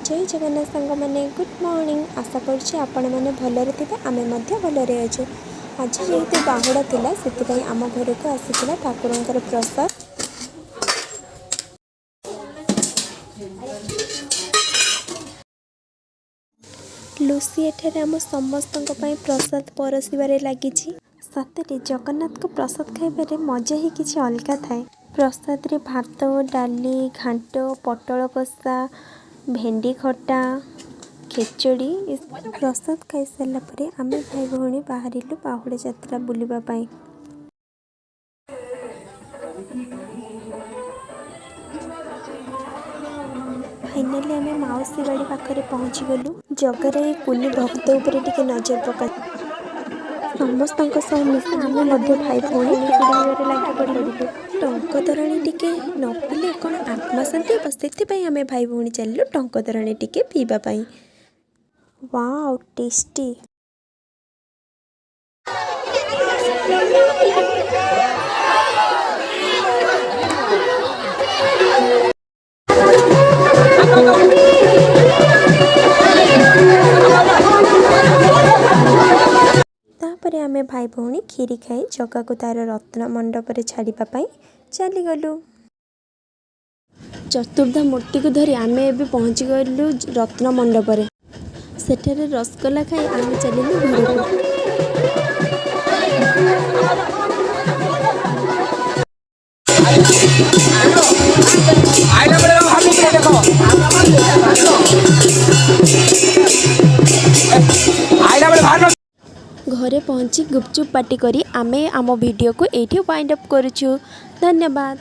जय जगन्नाथ सांग मैंने गुड मॉर्निंग। आशा करुँचे आपण मैंने भलरे थे आम भलरे अच्छे। आज जेहेतु बाहुड़ा थिला से आम घर को आसीला ठाकुरंकर प्रसाद। लुसी एठारे आम समस्त प्रसाद परसिबारे लगी। सतरे जगन्नाथ को प्रसाद खाइबारे मजा ही किसी अलग थाए। प्रसाद रे भात डाली घांट पटल कषा भेंडी खटा खेचड़ी प्रसाद खाई सारा पर आम भाई भौणी बाहर बाहुड़ा यात्रा बुलवा पाई। फाइनाली आम माउसी बाड़ी पाखे पहुँची गलु। जगार ये कुनी भक्त उपर टिके नजर पका समस्त मिसी आम भाई भौणी लगी पड़ू। टंक तोराणी टिके न पीले कौन आत्मा शांति हम से आम भाई भौणी चलू टंक तोराणी टिके पीवाई। Wow tasty. तापर आमे भाई भौणी खीरी खाई जगा को तार रत्न मंडप रे छाड़ापी चलीगलु। चतुर्धा मूर्ति को धरी आमे एबे पहुँची गलु रत्न मंडप रे। सेठारे रसगोला खाई आमे चलिलु घर को। घरे पहुँची गुपचुप पार्टी करी आमे आम वीडियो को एठी वाइंड अप करूछु। धन्यवाद।